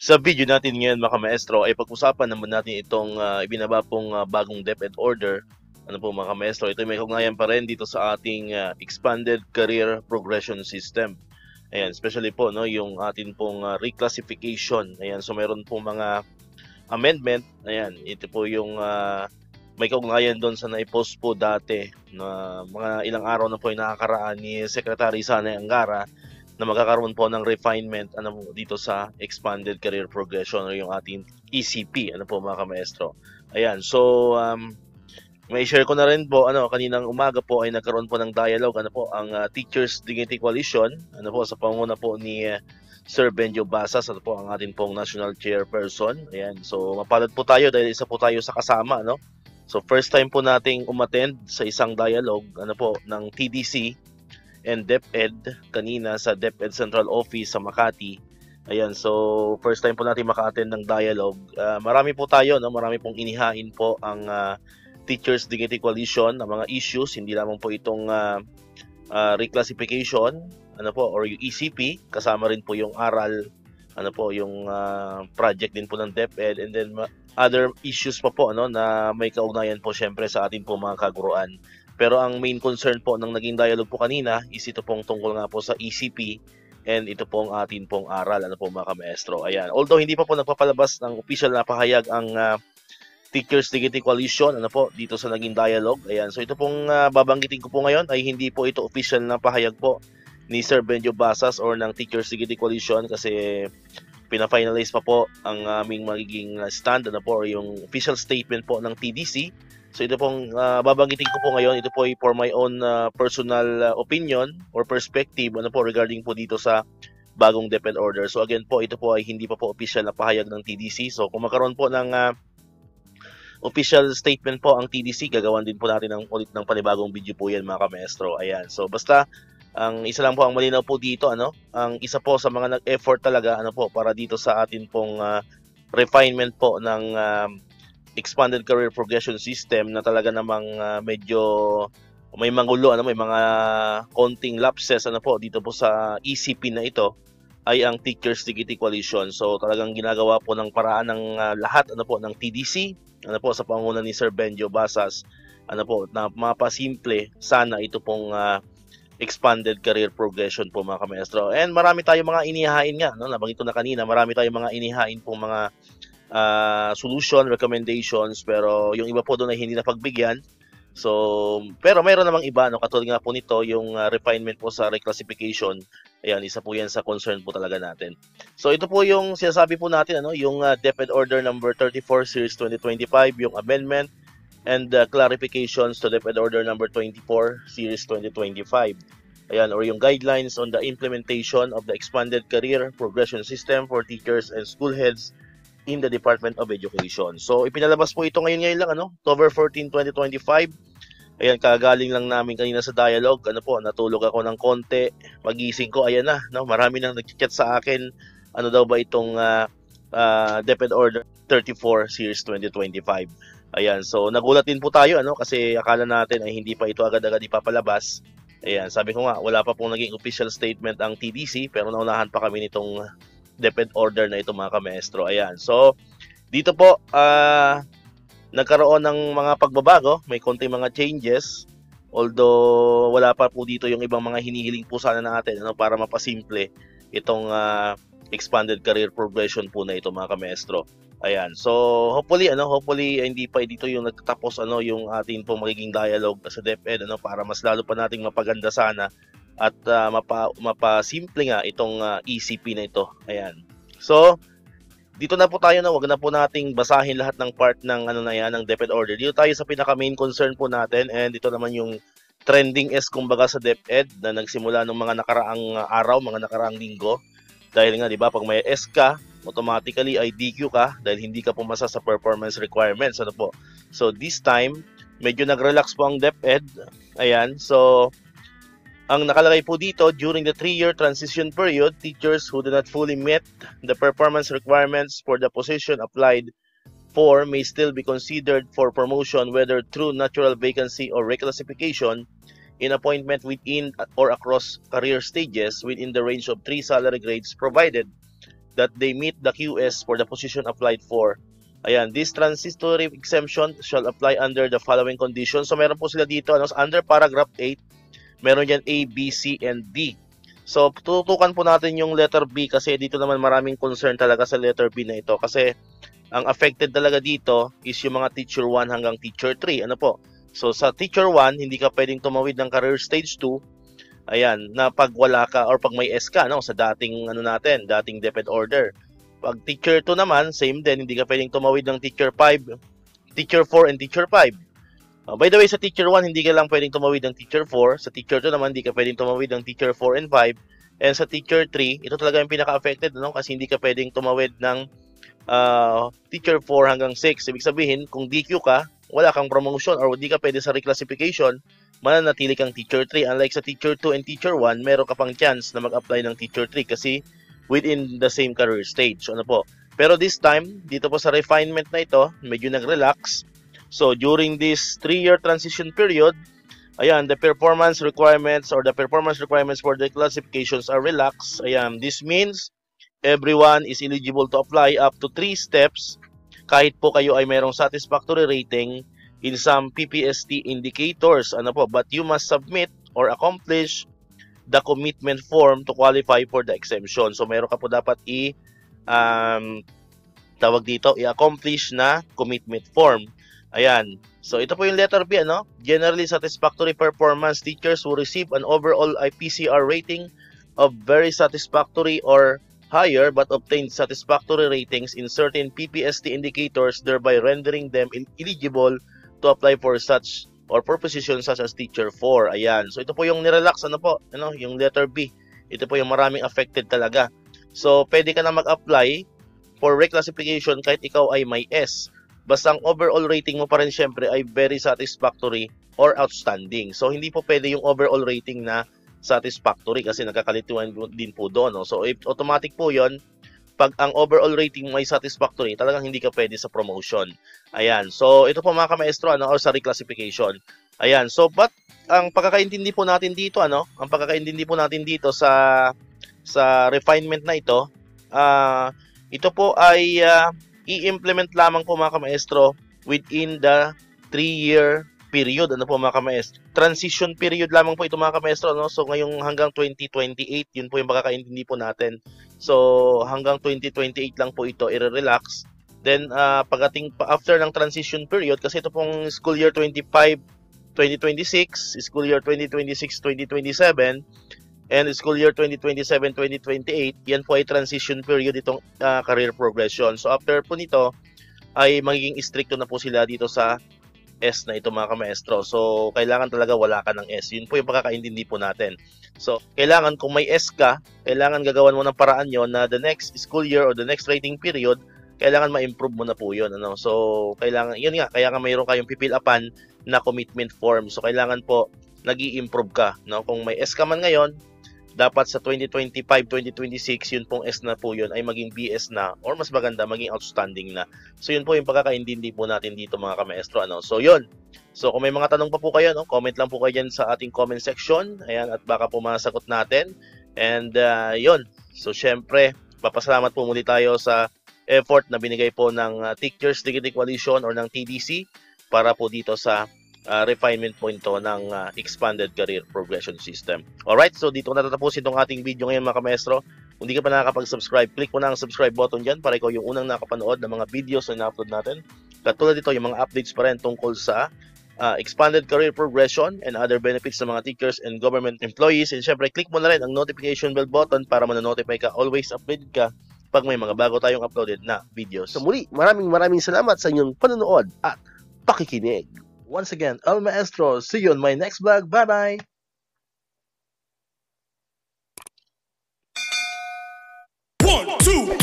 Sa video natin ngayon mga maestro ay pag-usapan naman natin itong ibinaba pong bagong DepEd order. Ano po mga maestro, ito may kaugnayan pa rin dito sa ating expanded career progression system. Ayan, especially po no yung atin pong reclassification. Ayan, so meron po mga amendment. Ayan, ito po yung may kaugnayan doon sa naipost po dati na mga ilang araw na po yung nakakaraan ni Secretary Sanay Angara na magkakaroon po ng refinement dito sa expanded career progression o yung ating ECP po mga kamaestro. Ayan, so may share ko na rin po kaninang umaga po ay nagkaroon po ng dialogue ang Teachers Dignity Coalition sa pangunguna po ni Sir Benjo Basas po ang ating pong national chairperson. Ayan, so mapalad po tayo dahil isa po tayo sa kasama So first time po nating umattend sa isang dialogue ng TDC and DepEd kanina sa DepEd Central Office sa Makati. Ayan, so first time po natin maka-attend ng dialogue. Marami po tayo, marami pong inihain po ang Teachers Dignity Coalition ng mga issues, hindi lamang po itong reclassification, or yung ECP, kasama rin po yung aral, yung project din po ng DepEd, and then other issues pa po na may kaugnayan po syempre sa ating po mga kaguruan. Pero ang main concern po ng naging dialogue po kanina is ito pong tungkol nga po sa ECP and ito pong atin pong aral mga kamaestro. Ayan. Although hindi pa po nagpapalabas ng official na pahayag ang Teachers Dignity Coalition dito sa naging dialogue. Ayan. So ito pong babanggitin ko po ngayon ay hindi po ito official na pahayag po ni Sir Benjo Basas or ng Teachers Dignity Coalition kasi pina-finalize pa po ang aming magiging stand or yung official statement po ng TDC. So ito pong babanggitin ko po ngayon, ito po ay for my own personal opinion or perspective regarding po dito sa bagong DepEd order. So again po, ito po ay hindi pa po official na pahayag ng TDC. So kung magkaroon po ng official statement po ang TDC, gagawan din po natin ulit ng panibagong video po yan mga kamaestro. Ayan, so basta ang isa lang po ang malinaw po dito, ang isa po sa mga nag-effort talaga para dito sa atin pong refinement po ng expanded career progression system na talaga namang medyo may mangulo, may mga konting lapses dito po sa ECP na ito ay ang Teachers Dignity Coalition. So talagang ginagawa po ng paraan ng lahat ng TDC sa pangunguna ni Sir Benjo Basas na mapasimple sana ito pong expanded career progression po mga kamaestro. And marami tayong mga inihain nga, nabanggit ko na kanina, marami tayong mga inihain pong mga solution, recommendations, pero yung iba po doon ay hindi na pagbigyan. So, pero mayroon namang iba, katulad nga po nito, yung refinement po sa reclassification. Ayan, isa po yan sa concern po talaga natin. So, ito po yung sinasabi po natin, yung DepEd Order number 34 Series 2025, yung amendment and clarifications to DepEd Order number 24 Series 2025. Ayan, or yung guidelines on the implementation of the expanded career progression system for teachers and school heads in the Department of Education. So, ipinalabas po ito ngayon lang, October 14, 2025. Ayan, kagaling lang namin kanina sa dialogue. Natulog ako ng konti. Pagising ko, ayan na, marami nang nag-chat sa akin. Ano daw ba itong DepEd Order 34 Series 2025. Ayan, so nagulat din po tayo, kasi akala natin ay hindi pa ito agad-agad ipapalabas. Ayan, sabi ko nga, wala pa pong naging official statement ang TDC, pero naunahan pa kami nitong DepEd order na ito mga kamaestro. Ayan. So, dito po, nagkaroon ng mga pagbabago. May konting mga changes. Although, wala pa po dito yung ibang mga hinihiling po sana natin para mapasimple itong expanded career progression po na ito mga kamaestro. Ayan. So, hopefully hindi pa dito yung nagtatapos yung ating pong magiging dialogue sa DepEd para mas lalo pa nating mapaganda sana at mapasimple nga itong ECP na ito. Ayan. So, dito na po tayo wag na po nating basahin lahat ng part ng ng DepEd order. Dito tayo sa pinaka main concern po natin, and ito naman yung trending kumbaga sa DepEd na nagsimula ng mga nakaraang araw, mga nakaraang linggo. Dahil nga 'di ba, pag may S ka, automatically ay DQ ka dahil hindi ka pumasa sa performance requirements po. So, this time medyo nag-relax po ang DepEd. Ayan. So, ang nakalagay po dito, during the 3-year transition period, teachers who do not fully meet the performance requirements for the position applied for may still be considered for promotion whether through natural vacancy or reclassification in appointment within or across career stages within the range of 3 salary grades provided that they meet the QS for the position applied for. Ayan, this transitory exemption shall apply under the following conditions. So meron po sila dito, ano, under paragraph 8, meron dyan A, B, C, and D. So tututukan po natin yung letter B kasi dito naman maraming concern talaga sa letter B na ito. Kasi ang affected talaga dito is yung mga teacher 1 hanggang teacher 3. Ano po? So sa teacher 1, hindi ka pwedeng tumawid ng career stage 2. Ayan, na pag wala ka or pag may S ka, no, sa dating ano natin, dating DepEd order. Pag teacher 2 naman, same din, hindi ka pwedeng tumawid ng teacher 5, teacher 4, and teacher 5. By the way, sa teacher 1, hindi ka lang pwedeng tumawid ng teacher 4. Sa teacher 2 naman, hindi ka pwedeng tumawid ng teacher 4 and 5. And sa teacher 3, ito talaga yung pinaka-affected, no? Kasi hindi ka pwedeng tumawid ng teacher 4 hanggang 6. Ibig sabihin, kung DQ ka, wala kang promotion or hindi ka pwede sa reclassification, mananatili kang teacher 3. Unlike sa teacher 2 and teacher 1, meron ka pang chance na mag-apply ng teacher 3 kasi within the same career stage. Ano po? Pero this time, dito po sa refinement na ito, medyo nag-relax. So, during this 3-year transition period, ayan, the performance requirements for the classifications are relaxed. Ayan, this means everyone is eligible to apply up to 3 steps kahit po kayo ay mayroong satisfactory rating in some PPST indicators. Ano po? But you must submit or accomplish the commitment form to qualify for the exemption. So meron ka po dapat i-accomplish na commitment form. Ayan. So ito po yung letter B, ano? Generally satisfactory performance teachers who receive an overall IPCR rating of very satisfactory or higher but obtained satisfactory ratings in certain PPST indicators, thereby rendering them eligible to apply for such or for positions such as teacher 4. Ayan. So ito po yung nirelax, ano po, ano, yung letter B. Ito po yung maraming affected talaga. So pwede ka na mag-apply for reclassification kahit ikaw ay may S. Basta ang overall rating mo pa rin syempre ay very satisfactory or outstanding. So hindi po pwede yung overall rating na satisfactory kasi nagkakalituan din po doon. No? So automatic po yon. Pag ang overall rating mo ay satisfactory, talagang hindi ka pwede sa promotion. Ayan. So, ito po mga kamaestro, ano, or sa reclassification. Ayan. So, but ang pagkakaintindi po natin dito, ano, ang pagkakaintindi po natin dito sa refinement na ito po ay i-implement lamang po mga kamaestro within the 3-year period. Ano po mga kamaestro? Transition period lamang po ito mga kamaestro, no? So, ngayong hanggang 2028, yun po yung pagkakaintindi po natin. So, hanggang 2028 lang po ito i-relax. Then, after ng transition period, kasi ito pong school year 25-2026, school year 2026-2027, and school year 2027-2028, yan po ay transition period itong career progression. So, after po nito, ay magiging stricto na po sila dito sa S na ito mga kamaestro. So, kailangan talaga wala ka ng S. Yun po yung pagkakaintindi po natin. So, kailangan kung may S ka, kailangan gagawan mo ng paraan yon na the next school year or the next rating period, kailangan ma-improve mo na po yun. Ano? So, kailangan, yun nga, kaya nga mayroon kayong pipil-upan na commitment form. So, kailangan po nag-i-improve ka. No? Kung may S ka man ngayon, dapat sa 2025-2026, yun pong S na po yun ay maging BS na or mas maganda, maging outstanding na. So yun po yung pagkakaintindi po natin dito mga kamaestro. Ano? So yun. So kung may mga tanong pa po kayo, no, comment lang po kayo dyan sa ating comment section. Ayan, at baka po masagot natin. And yun. So syempre, papasalamat po muli tayo sa effort na binigay po ng Teachers Dignity Coalition or ng TDC para po dito sa refinement po ito ng Expanded Career Progression System. Alright, so dito ko natatapusin itong ating video ngayon mga kamaestro. Kung di ka pa nakakapag-subscribe, click mo na ang subscribe button dyan para ikaw yung unang nakapanood ng mga videos na na-upload natin. Katulad dito, yung mga updates pa rin tungkol sa Expanded Career Progression and other benefits ng mga teachers and government employees. And syempre, click mo na rin ang notification bell button para mananotify ka, always updated ka pag may mga bago tayong uploaded na videos. So muli, maraming salamat sa inyong panonood at pakikinig. Once again, El Maestro. See you on my next vlog. Bye-bye! 1, 2